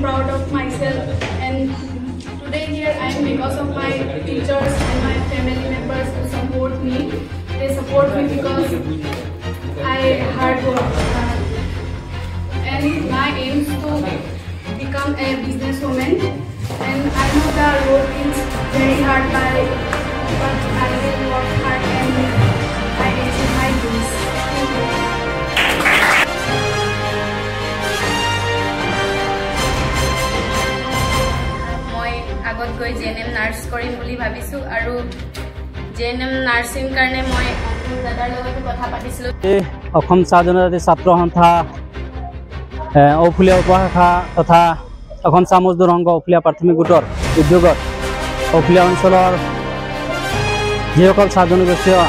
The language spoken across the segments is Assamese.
proud of myself, and today here I am because of my teachers and my family members who support me. They support me because I hard work, and my aim is to become a businesswoman. And I know the road is very hard, but I will work hard and I achieve my dreams. Thank you. আগত গৈ জেএনএম নাৰ্ছ কৰিম বুলি ভাবিছোঁ আৰু জেএনএম নাৰ্ছিং কাৰণে মই দাদাৰ লগত কথা পাতিছিলোঁ। অসম চাহ জনজাতি ছাত্ৰ সন্থা ঔফুলীয়া উপশাখা তথা অসম চাহ মজদুৰ সংঘ ঔফুলীয়া প্ৰাথমিক গোটৰ উদ্যোগত ঔফুলীয়া অঞ্চলৰ যিসকল চাহ জনগোষ্ঠীয়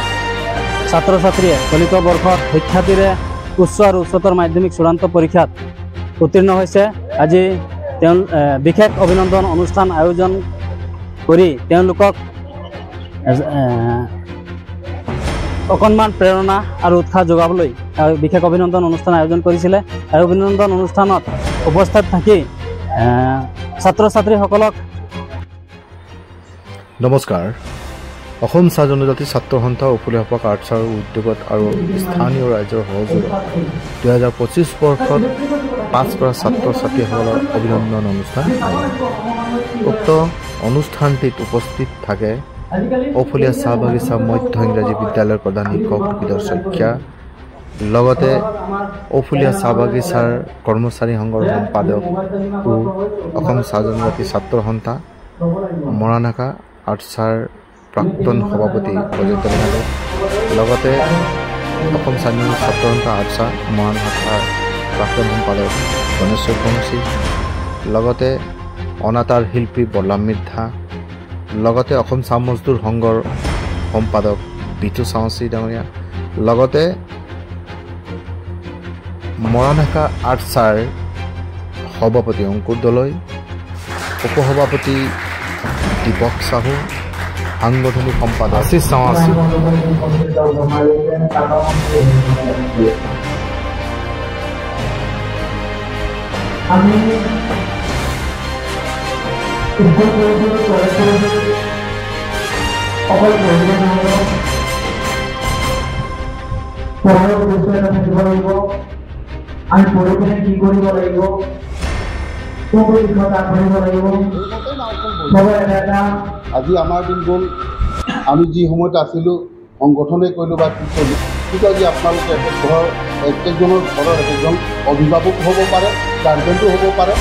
ছাত্ৰ ছাত্ৰীয়ে চলিত বৰ্ষত শিক্ষাৰ্থীৰে উচ্চ আৰু উচ্চতৰ মাধ্যমিক চূড়ান্ত পৰীক্ষাত উত্তীৰ্ণ হৈছে। আজি বিশেষ অভিনন্দন অনুষ্ঠান আয়োজন কৰি তেওঁলোকক অকণমান প্ৰেৰণা আৰু উৎসাহ যোগাবলৈ বিশেষ অভিনন্দন অনুষ্ঠান আয়োজন কৰিছিলে। আৰু অভিনন্দন অনুষ্ঠানত উপস্থিত থাকি ছাত্ৰ ছাত্ৰীসকলক নমস্কাৰ। অসম চাহ জনজাতি ছাত্ৰ সন্থা ঔফুলীয়া উপশাখা আৰ্টছৰ উদ্যোগত আৰু স্থানীয় ৰাইজৰ সহযোগত 2025 বৰ্ষত পাছ কৰা ছাত্ৰ ছাত্ৰীসকলৰ অভিনন্দন অনুষ্ঠান। উক্ত অনুষ্ঠানটিত উপস্থিত থাকে ঔফুলীয়া চাহ বাগিচা মধ্য ইংৰাজী বিদ্যালয়ৰ প্ৰধান শিক্ষক বিদৰ শইকীয়া, লগতে ঔফুলীয়া চাহ বাগিচাৰ কৰ্মচাৰী সংঘৰ সম্পাদক ও অসম চাহ জনজাতি ছাত্ৰ সন্থা মৰাণ শাখা আৰ্টছৰ প্ৰাক্তন সভাপতি অজন্তা নেহালে, লগতে অসম স্থানীয় ছাত্ৰ সন্থা আৰ্টছা মৰাণ শাখাৰ প্ৰাক্তন সম্পাদক গণেশ্বৰ বংশী, লগতে অনাতাঁৰ শিল্পী বল্লাম মিৰ্ধা, লগতে অসম চাহ মজদুৰ সংঘৰ সম্পাদক বিতু চাওচি ডাঙৰীয়া, লগতে মৰাণ শাখা আৰ্টছাৰ সভাপতি অংকুৰ দলৈ, উপসভাপতি দীপক সাহু, সাংগঠনিক সম্পাদক আশিষ চাওচি, আমি অকল পঢ়াৰ উদ্দেশ্য এটা থাকিব লাগিব। আমি পঢ়ি পিনে কি কৰিব লাগিব, কোনটো দিশত আগবাঢ়িব লাগিব। আজি আমাৰ দিন গ'ল, আমি যি সময়ত আছিলোঁ সংগঠনে কৰিলোঁ বা কি কৰিলোঁ, কিন্তু আজি আপোনালোকে একেজনৰ ঘৰৰ একেজন অভিভাৱক হ'ব পাৰে, গাৰ্জেণ্টো হ'ব পাৰে,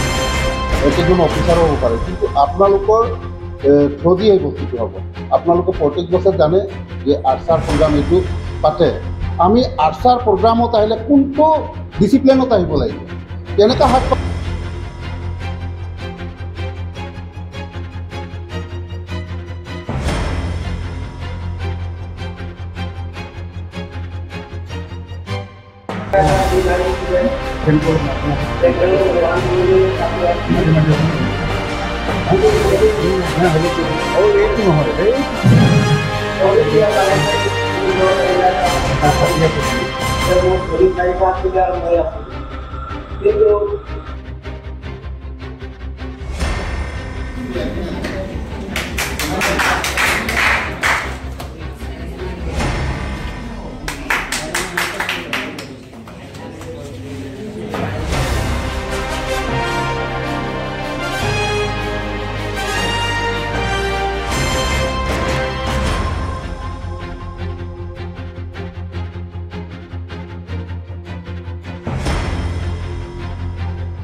একেজন অফিচাৰো হ'ব পাৰে, কিন্তু আপোনালোকৰ থ্ৰুদি এই বস্তুটো হ'ব। আপোনালোকে প্ৰত্যেক বছৰ জানে যে আৰ্টছাৰ প্ৰগ্ৰাম এইটো পাতে। আমি আৰ্টছাৰ প্ৰগ্ৰামত আহিলে কোনটো ডিচিপ্লিনত আহিব লাগিব, কেনেকৈ হাত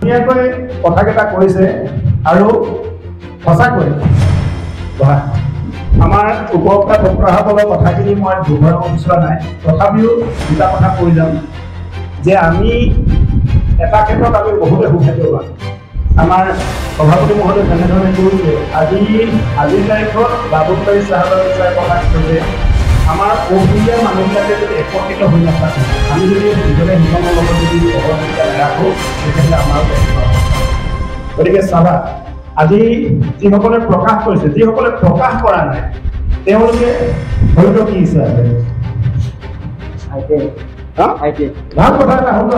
ধুনীয়াকৈ কথাকেইটা কৈছে আৰু সঁচাকৈ আমাৰ উপভোক্তা ভোক্তাসকলৰ কথাখিনি মই দুৰ্বল বিচৰা নাই, তথাপিও দুটা কথা কৈ যাম যে আমি এটা ক্ষেত্ৰত আমি বহুতে সুভাগ্যৱান। আমাৰ সভাপতি মহোদয় যেনেধৰণে কৈছে, আজিৰ তাৰিখত বাবুবাৰী চাহ বাগিচাই প্ৰকাশ কৰিছে আমাৰ ঔফুলীয়া মানুহবিলাকে যদি একত্ৰিত হৈ নাথাকে, আমি যদি ইজনে সিজনৰ লগত যদি সহযোগিতা নাৰাখোঁ, তেতিয়াহ'লে আমাৰ গতিকে চাবা, আজি যিসকলে প্ৰকাশ কৰিছে, যিসকলে প্ৰকাশ কৰা নাই তেওঁলোকে ধৰিব কি হিচাপে ভাল কথা এটা হ'ব।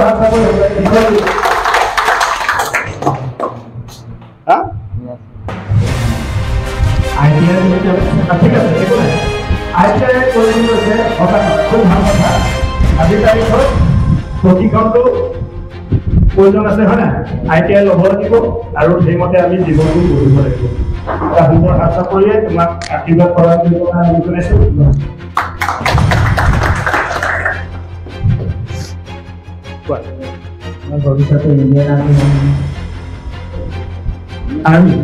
প্ৰশিক্ষণটো প্ৰয়োজন আছে হয় না ITI ল'ব লাগিব আৰু সেইমতে আমি জীৱনটো গঢ়িব লাগিব এটা সুন্দৰ আশা কৰিয়ে তোমাক আশীৰ্বাদ কৰাৰ কাৰণে আমি জনাইছোঁ ভৱিষ্যতে ইণ্ডিয়ান আৰ্মি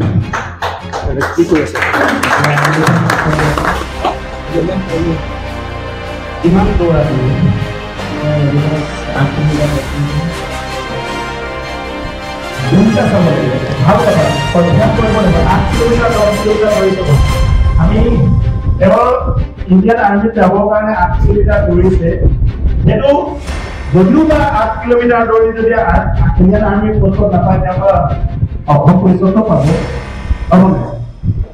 কি কৰি আছে কিমান দৌৰ আছে দুটা চাব লাগিব ভাল কথা অভ্যাস কৰিব লাগিব 8 কিলোমিটাৰ 10 কিলোমিটাৰ দৌৰি যাব আমি কেৱল ইণ্ডিয়ান আৰ্মিত যাবৰ কাৰণে 8 কিলোমিটাৰ দৌৰিছে সেইটো যদিও বা 8 কিলোমিটাৰ দৌৰি যদি ইণ্ডিয়ান আৰ্মিৰ পষ্টত নাপায় তেওঁলোকে অসম পুলিচতো পাব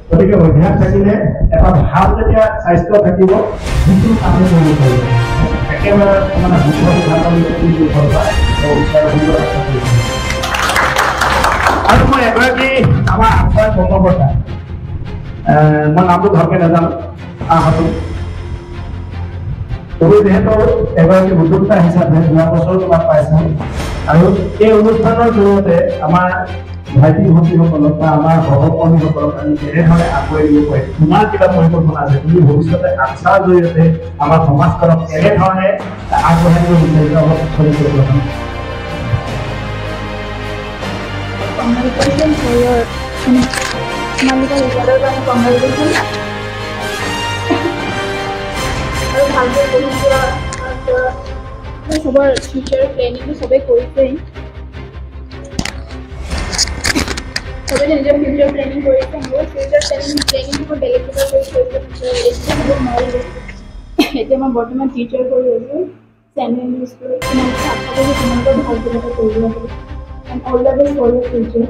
গতিকে অভ্যাস থাকিলে এটা ভাল যেতিয়া স্বাস্থ্য থাকিব যিকোনো কামে কৰিব পাৰিব একেবাৰে মানে আৰু মই এগৰাকী আমাৰ আশ্ৰয় কৰ্মকৰ্তা মই নামটো ভালকৈ নাজানো আহতো তুমি যিহেতু এগৰাকী উদ্যোক্তা হিচাপে যোৱা বছৰ তোমাক পাইছা আৰু এই অনুষ্ঠানৰ জৰিয়তে আমাৰ ভাইটি ভণ্টিসকলক বা আমাৰ সহকৰ্মীসকলক আমি কেনেধৰণে আগুৱাই দিব পাৰিম তোমাৰ কিবা পৰিকল্পনা আছে তুমি ভৱিষ্যতে আশাৰ জৰিয়তে আমাৰ সমাজখনক কেনেধৰণে আগবঢ়াই দিব বিচাৰিছা অলপ চলি কৰিব Congratulations for your medical result and congratulations. I have to go to the future planning to sabe korise. Sabe je future planning korise hamo future planning ko delegate korise it's very knowledge. Ete ma bottom teacher kori asu seminary school mein apne ko bhal kore koribo and all the best for your future.